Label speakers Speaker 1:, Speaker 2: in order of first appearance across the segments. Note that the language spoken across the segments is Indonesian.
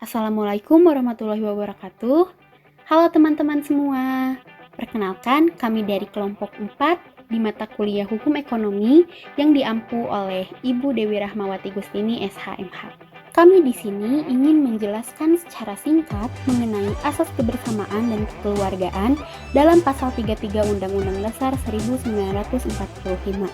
Speaker 1: Assalamualaikum warahmatullahi wabarakatuh. Halo teman-teman semua. Perkenalkan, kami dari kelompok 4 di mata kuliah Hukum Ekonomi yang diampu oleh Ibu Dewi Rahmawati Gustini SHMH. Kami di sini ingin menjelaskan secara singkat mengenai asas kebersamaan dan kekeluargaan dalam pasal 33 Undang-Undang Dasar 1945.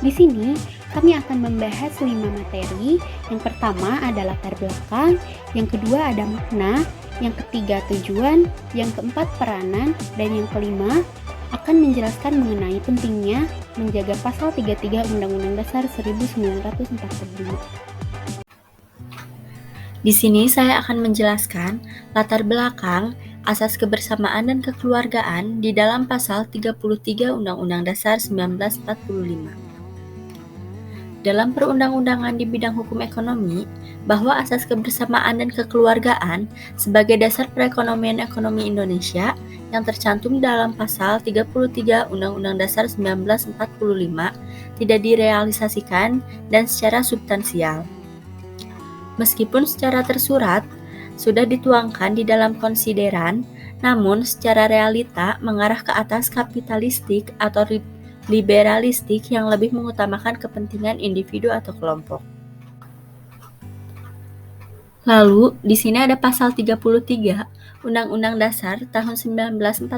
Speaker 1: Di sini, kami akan membahas 5 materi. Yang pertama ada latar belakang, yang kedua ada makna, yang ketiga tujuan, yang keempat peranan, dan yang kelima akan menjelaskan mengenai pentingnya menjaga pasal 33 Undang-Undang Dasar 1945.
Speaker 2: Di sini saya akan menjelaskan latar belakang, asas kebersamaan dan kekeluargaan di dalam pasal 33 Undang-Undang Dasar 1945. Dalam perundang-undangan di bidang hukum ekonomi, bahwa asas kebersamaan dan kekeluargaan sebagai dasar perekonomian ekonomi Indonesia yang tercantum dalam pasal 33 Undang-Undang Dasar 1945 tidak direalisasikan dan secara substansial. Meskipun secara tersurat sudah dituangkan di dalam konsideran, namun secara realita mengarah ke atas kapitalistik atau liberalistik yang lebih mengutamakan kepentingan individu atau kelompok. Lalu, di sini ada pasal 33 Undang-Undang Dasar tahun 1945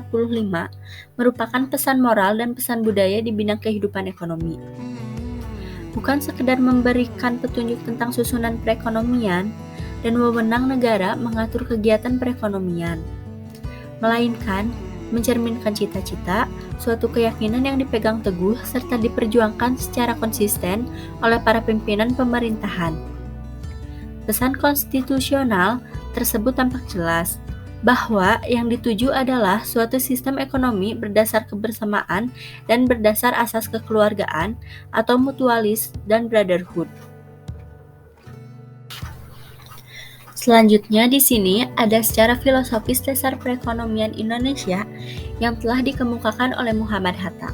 Speaker 2: merupakan pesan moral dan pesan budaya di bidang kehidupan ekonomi. Bukan sekedar memberikan petunjuk tentang susunan perekonomian dan wewenang negara mengatur kegiatan perekonomian, melainkan mencerminkan cita-cita, suatu keyakinan yang dipegang teguh serta diperjuangkan secara konsisten oleh para pimpinan pemerintahan. Pesan konstitusional tersebut tampak jelas bahwa yang dituju adalah suatu sistem ekonomi berdasar kebersamaan dan berdasar asas kekeluargaan atau mutualis dan brotherhood. Selanjutnya di sini ada secara filosofis dasar perekonomian Indonesia yang telah dikemukakan oleh Muhammad Hatta.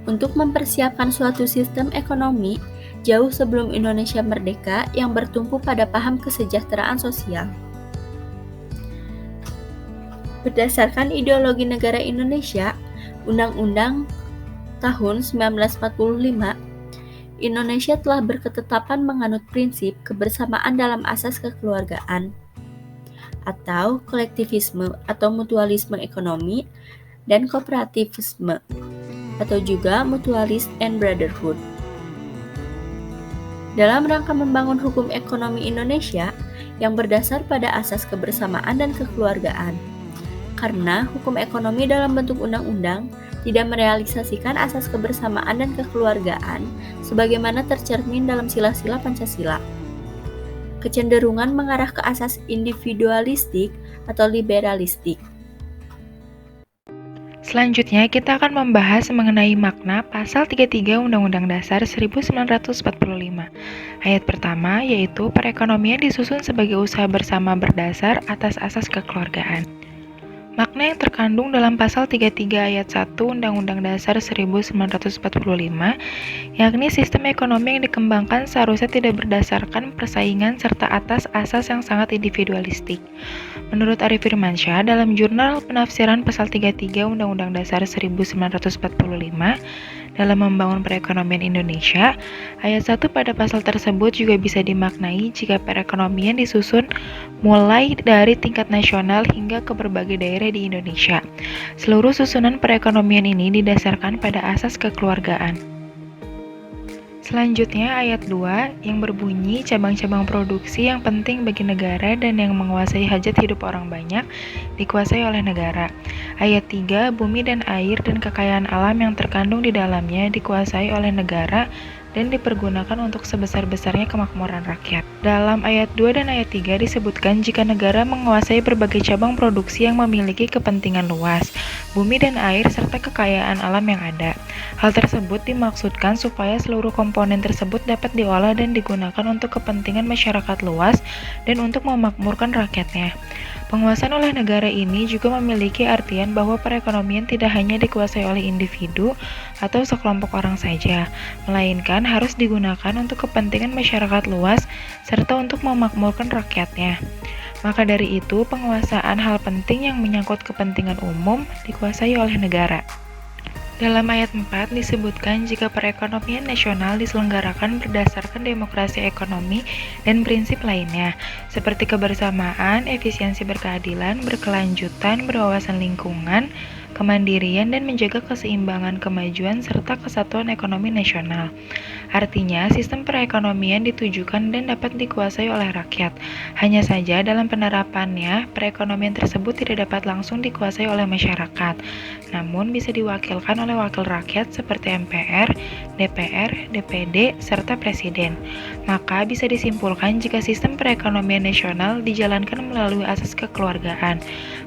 Speaker 2: Untuk mempersiapkan suatu sistem ekonomi jauh sebelum Indonesia merdeka yang bertumpu pada paham kesejahteraan sosial. Berdasarkan ideologi negara Indonesia, Undang-Undang tahun 1945, Indonesia telah berketetapan menganut prinsip kebersamaan dalam asas kekeluargaan atau kolektivisme atau mutualisme ekonomi dan kooperativisme atau juga mutualist and brotherhood. Dalam rangka membangun hukum ekonomi Indonesia yang berdasar pada asas kebersamaan dan kekeluargaan. Karena hukum ekonomi dalam bentuk undang-undang tidak merealisasikan asas kebersamaan dan kekeluargaan sebagaimana tercermin dalam sila-sila Pancasila. Kecenderungan mengarah ke asas individualistik atau liberalistik.
Speaker 3: Selanjutnya, kita akan membahas mengenai makna pasal 33 Undang-Undang Dasar 1945. Ayat pertama yaitu perekonomian disusun sebagai usaha bersama berdasar atas asas kekeluargaan. Makna yang terkandung dalam pasal 33 ayat 1 Undang-Undang Dasar 1945, yakni sistem ekonomi yang dikembangkan seharusnya tidak berdasarkan persaingan serta atas asas yang sangat individualistik. Menurut Arif Firmansyah, dalam jurnal penafsiran pasal 33 Undang-Undang Dasar 1945, dalam membangun perekonomian Indonesia, ayat 1 pada pasal tersebut juga bisa dimaknai jika perekonomian disusun mulai dari tingkat nasional hingga ke berbagai daerah di Indonesia. Seluruh susunan perekonomian ini didasarkan pada asas kekeluargaan. Selanjutnya ayat 2 yang berbunyi cabang-cabang produksi yang penting bagi negara dan yang menguasai hajat hidup orang banyak dikuasai oleh negara. Ayat 3 bumi dan air dan kekayaan alam yang terkandung di dalamnya dikuasai oleh negara dan dipergunakan untuk sebesar-besarnya kemakmuran rakyat. Dalam ayat 2 dan ayat 3 disebutkan jika negara menguasai berbagai cabang produksi yang memiliki kepentingan luas, bumi dan air serta kekayaan alam yang ada. Hal tersebut dimaksudkan supaya seluruh komponen tersebut dapat diolah dan digunakan untuk kepentingan masyarakat luas dan untuk memakmurkan rakyatnya. Penguasaan oleh negara ini juga memiliki artian bahwa perekonomian tidak hanya dikuasai oleh individu atau sekelompok orang saja, melainkan harus digunakan untuk kepentingan masyarakat luas serta untuk memakmurkan rakyatnya. Maka dari itu, penguasaan hal penting yang menyangkut kepentingan umum dikuasai oleh negara. Dalam ayat 4 disebutkan jika perekonomian nasional diselenggarakan berdasarkan demokrasi ekonomi dan prinsip lainnya, seperti kebersamaan, efisiensi berkeadilan, berkelanjutan, berwawasan lingkungan, kemandirian, dan menjaga keseimbangan kemajuan serta kesatuan ekonomi nasional. Artinya, sistem perekonomian ditujukan dan dapat dikuasai oleh rakyat. Hanya saja dalam penerapannya, perekonomian tersebut tidak dapat langsung dikuasai oleh masyarakat, namun bisa diwakilkan oleh wakil rakyat seperti MPR, DPR, DPD, serta Presiden. Maka bisa disimpulkan jika sistem perekonomian nasional dijalankan melalui asas kekeluargaan,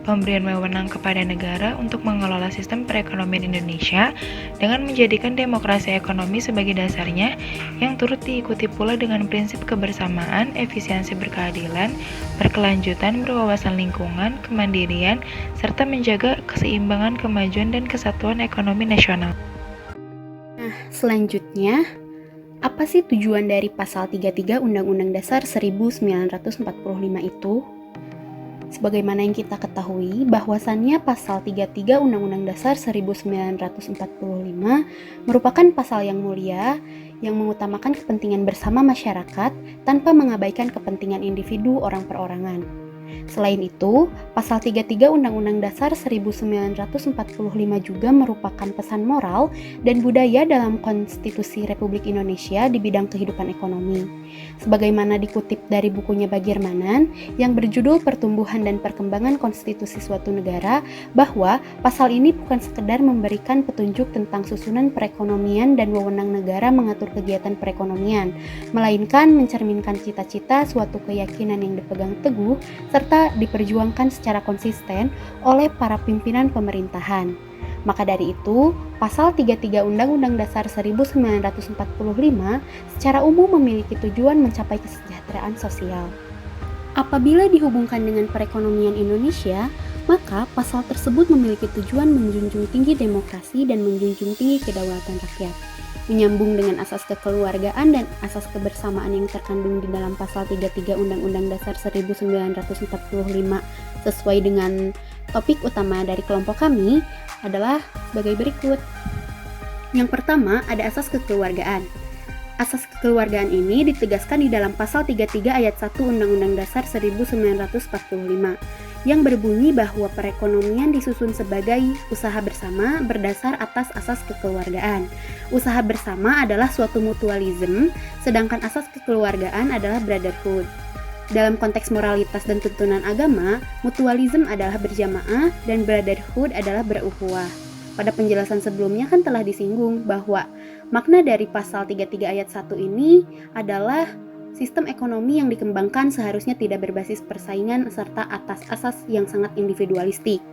Speaker 3: pemberian wewenang kepada negara untuk mengelola sistem perekonomian Indonesia dengan menjadikan demokrasi ekonomi sebagai dasarnya, yang turut diikuti pula dengan prinsip kebersamaan, efisiensi berkeadilan, berkelanjutan, berwawasan lingkungan, kemandirian, serta menjaga keseimbangan kemajuan dan kesatuan ekonomi nasional.
Speaker 1: Nah, selanjutnya, apa sih tujuan dari pasal 33 Undang-Undang Dasar 1945 itu? Sebagaimana yang kita ketahui, bahwasannya pasal 33 Undang-Undang Dasar 1945 merupakan pasal yang mulia yang mengutamakan kepentingan bersama masyarakat tanpa mengabaikan kepentingan individu orang perorangan. Selain itu, pasal 33 Undang-Undang Dasar 1945 juga merupakan pesan moral dan budaya dalam Konstitusi Republik Indonesia di bidang kehidupan ekonomi. Sebagaimana dikutip dari bukunya Bagirmanan yang berjudul Pertumbuhan dan Perkembangan Konstitusi Suatu Negara, bahwa pasal ini bukan sekedar memberikan petunjuk tentang susunan perekonomian dan wewenang negara mengatur kegiatan perekonomian, melainkan mencerminkan cita-cita suatu keyakinan yang dipegang teguh serta diperjuangkan secara konsisten oleh para pimpinan pemerintahan. Maka dari itu, pasal 33 Undang-Undang Dasar 1945 secara umum memiliki tujuan mencapai kesejahteraan sosial. Apabila dihubungkan dengan perekonomian Indonesia, maka pasal tersebut memiliki tujuan menjunjung tinggi demokrasi dan menjunjung tinggi kedaulatan rakyat. Menyambung dengan asas kekeluargaan dan asas kebersamaan yang terkandung di dalam pasal 33 Undang-Undang Dasar 1945 sesuai dengan topik utama dari kelompok kami adalah sebagai berikut. Yang pertama, ada asas kekeluargaan. Asas kekeluargaan ini ditegaskan di dalam pasal 33 ayat 1 Undang-Undang Dasar 1945 yang berbunyi bahwa perekonomian disusun sebagai usaha bersama berdasar atas asas kekeluargaan. Usaha bersama adalah suatu mutualisme, sedangkan asas kekeluargaan adalah brotherhood. Dalam konteks moralitas dan tuntunan agama, mutualisme adalah berjamaah dan brotherhood adalah berukhuwah. Pada penjelasan sebelumnya kan telah disinggung bahwa makna dari pasal 33 ayat 1 ini adalah sistem ekonomi yang dikembangkan seharusnya tidak berbasis persaingan serta atas asas yang sangat individualistik.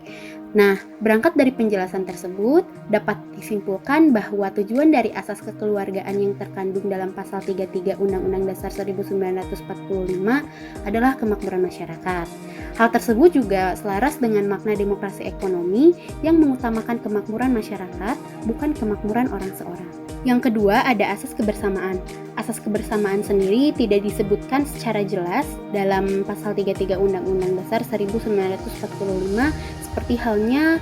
Speaker 1: Nah, berangkat dari penjelasan tersebut, dapat disimpulkan bahwa tujuan dari asas kekeluargaan yang terkandung dalam pasal 33 Undang-Undang Dasar 1945 adalah kemakmuran masyarakat. Hal tersebut juga selaras dengan makna demokrasi ekonomi yang mengutamakan kemakmuran masyarakat, bukan kemakmuran orang seorang. Yang kedua, ada asas kebersamaan. Asas kebersamaan sendiri tidak disebutkan secara jelas dalam pasal 33 Undang-Undang Dasar 1945 seperti halnya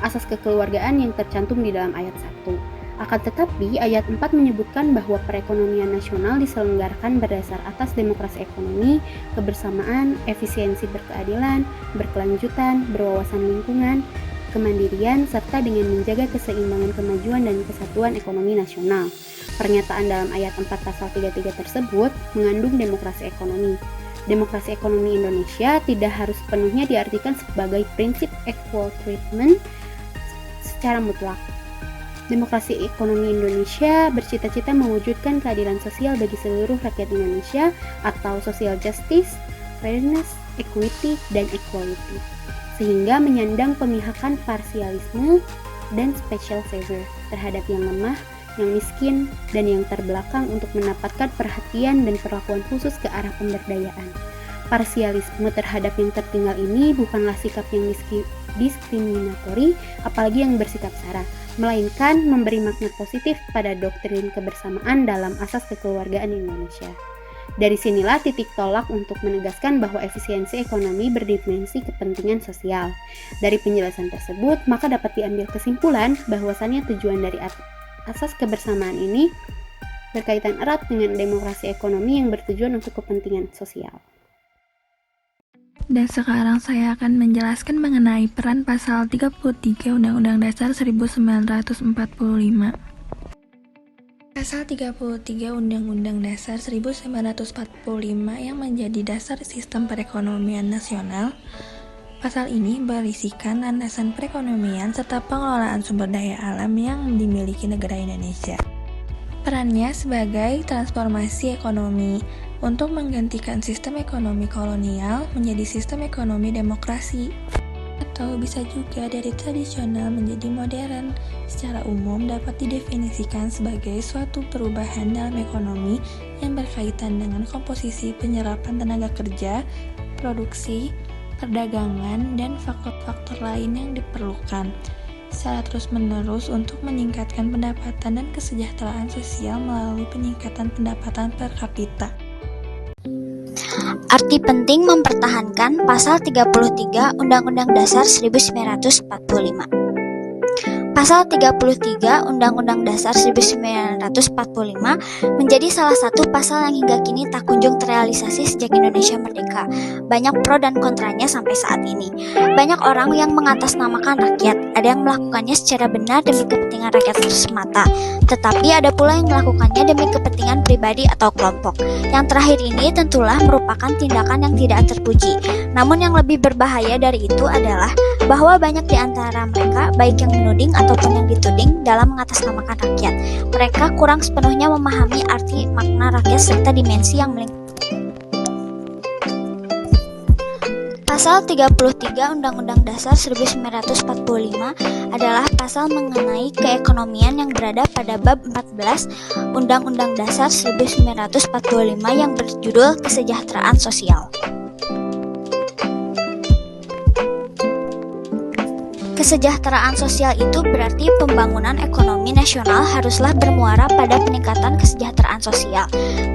Speaker 1: asas kekeluargaan yang tercantum di dalam ayat 1. Akan tetapi, ayat 4 menyebutkan bahwa perekonomian nasional diselenggarakan berdasar atas demokrasi ekonomi, kebersamaan, efisiensi berkeadilan, berkelanjutan, berwawasan lingkungan, kemandirian, serta dengan menjaga keseimbangan kemajuan dan kesatuan ekonomi nasional. Pernyataan dalam ayat 4 pasal 33 tersebut mengandung demokrasi ekonomi. Demokrasi ekonomi Indonesia tidak harus sepenuhnya diartikan sebagai prinsip equal treatment secara mutlak. Demokrasi ekonomi Indonesia bercita-cita mewujudkan keadilan sosial bagi seluruh rakyat Indonesia atau social justice, fairness, equity, dan equality, sehingga menyandang pemihakan parsialisme dan special favor terhadap yang lemah, yang miskin, dan yang terbelakang untuk mendapatkan perhatian dan perlakuan khusus ke arah pemberdayaan. Parsialisme terhadap yang tertinggal ini bukanlah sikap yang diskriminatori, apalagi yang bersifat sara, melainkan memberi makna positif pada doktrin kebersamaan dalam asas kekeluargaan Indonesia. Dari sinilah titik tolak untuk menegaskan bahwa efisiensi ekonomi berdimensi kepentingan sosial. Dari penjelasan tersebut, maka dapat diambil kesimpulan bahwasannya tujuan dari asas kebersamaan ini berkaitan erat dengan demokrasi ekonomi yang bertujuan untuk kepentingan sosial.
Speaker 4: Dan sekarang saya akan menjelaskan mengenai peran pasal 33 Undang-Undang Dasar 1945. Pasal 33 Undang-Undang Dasar 1945 yang menjadi dasar sistem perekonomian nasional. Pasal ini berisikan landasan perekonomian serta pengelolaan sumber daya alam yang dimiliki negara Indonesia. Perannya sebagai transformasi ekonomi untuk menggantikan sistem ekonomi kolonial menjadi sistem ekonomi demokrasi, atau bisa juga dari tradisional menjadi modern. Secara umum dapat didefinisikan sebagai suatu perubahan dalam ekonomi yang berkaitan dengan komposisi penyerapan tenaga kerja, produksi, perdagangan, dan faktor-faktor lain yang diperlukan secara terus-menerus untuk meningkatkan pendapatan dan kesejahteraan sosial melalui peningkatan pendapatan per kapita.
Speaker 5: Arti penting mempertahankan Pasal 33 Undang-Undang Dasar 1945. Pasal 33 Undang-Undang Dasar 1945 menjadi salah satu pasal yang hingga kini tak kunjung terrealisasi sejak Indonesia merdeka. Banyak pro dan kontranya sampai saat ini. Banyak orang yang mengatasnamakan rakyat, ada yang melakukannya secara benar demi kepentingan rakyat semata, tetapi ada pula yang melakukannya demi kepentingan pribadi atau kelompok. Yang terakhir ini tentulah merupakan tindakan yang tidak terpuji. Namun yang lebih berbahaya dari itu adalah bahwa banyak di antara mereka, baik yang menuding ataupun yang dituding, dalam mengatasnamakan rakyat. Mereka kurang sepenuhnya memahami arti makna rakyat serta dimensi yang melingkupi. Pasal 33 Undang-Undang Dasar 1945 adalah pasal mengenai keekonomian yang berada pada bab 14 Undang-Undang Dasar 1945 yang berjudul Kesejahteraan Sosial. Kesejahteraan sosial itu berarti pembangunan ekonomi nasional haruslah bermuara pada peningkatan kesejahteraan sosial.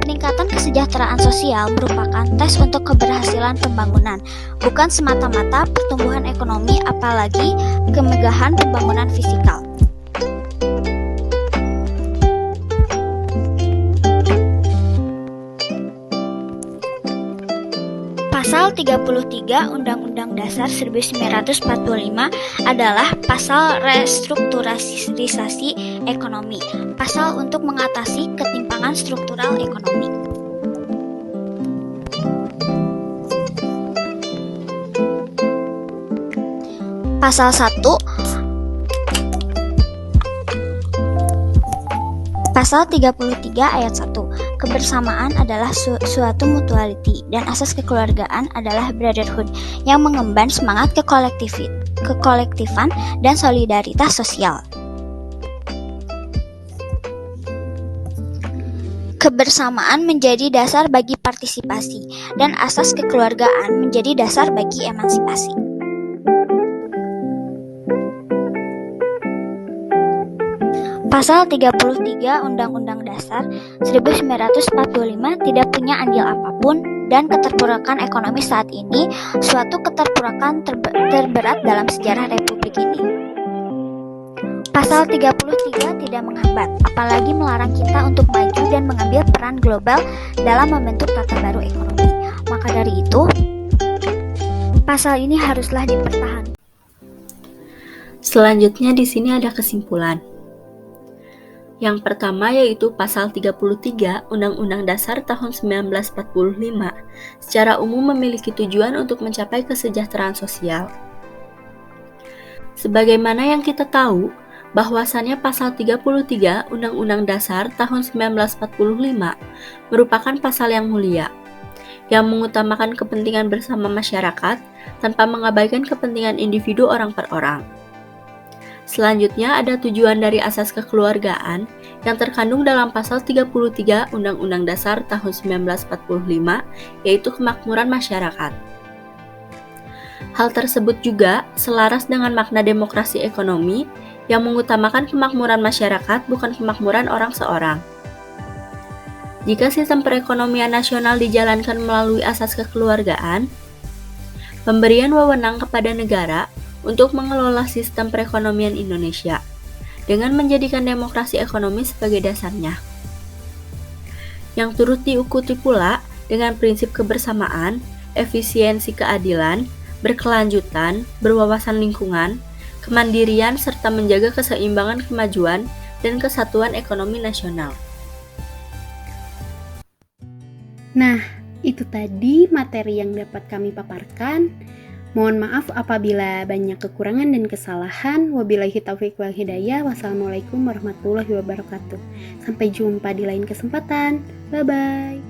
Speaker 5: Peningkatan kesejahteraan sosial merupakan tes untuk keberhasilan pembangunan, bukan semata-mata pertumbuhan ekonomi apalagi kemegahan pembangunan fisikal. Pasal 33 Undang-Undang Dasar 1945 adalah pasal restrukturisasi ekonomi, pasal untuk mengatasi ketimpangan struktural ekonomi. Pasal 1 Pasal 33 ayat 1. Kebersamaan adalah suatu mutuality dan asas kekeluargaan adalah brotherhood yang mengemban semangat kekolektifan dan solidaritas sosial. Kebersamaan menjadi dasar bagi partisipasi dan asas kekeluargaan menjadi dasar bagi emansipasi. Pasal 33 Undang-Undang Dasar 1945 tidak punya andil apapun dan keterpurukan ekonomi saat ini suatu keterpurukan terberat dalam sejarah Republik ini. Pasal 33 tidak menghambat, apalagi melarang kita untuk maju dan mengambil peran global dalam membentuk tata baru ekonomi. Maka dari itu, pasal ini haruslah dipertahankan.
Speaker 2: Selanjutnya di sini ada kesimpulan. Yang pertama yaitu Pasal 33 Undang-Undang Dasar tahun 1945 secara umum memiliki tujuan untuk mencapai kesejahteraan sosial. Sebagaimana yang kita tahu, bahwasannya Pasal 33 Undang-Undang Dasar tahun 1945 merupakan pasal yang mulia, yang mengutamakan kepentingan bersama masyarakat tanpa mengabaikan kepentingan individu orang per orang. Selanjutnya ada tujuan dari asas kekeluargaan yang terkandung dalam pasal 33 Undang-Undang Dasar tahun 1945, yaitu kemakmuran masyarakat. Hal tersebut juga selaras dengan makna demokrasi ekonomi yang mengutamakan kemakmuran masyarakat bukan kemakmuran orang seorang. Jika sistem perekonomian nasional dijalankan melalui asas kekeluargaan, pemberian wewenang kepada negara untuk mengelola sistem perekonomian Indonesia dengan menjadikan demokrasi ekonomi sebagai dasarnya, yang turut diikuti pula dengan prinsip kebersamaan, efisiensi keadilan, berkelanjutan, berwawasan lingkungan, kemandirian, serta menjaga keseimbangan kemajuan dan kesatuan ekonomi nasional.
Speaker 1: Nah, itu tadi materi yang dapat kami paparkan. Mohon maaf apabila banyak kekurangan dan kesalahan. Wabillahi taufiq wal hidayah. Wassalamualaikum warahmatullahi wabarakatuh. Sampai jumpa di lain kesempatan. Bye-bye.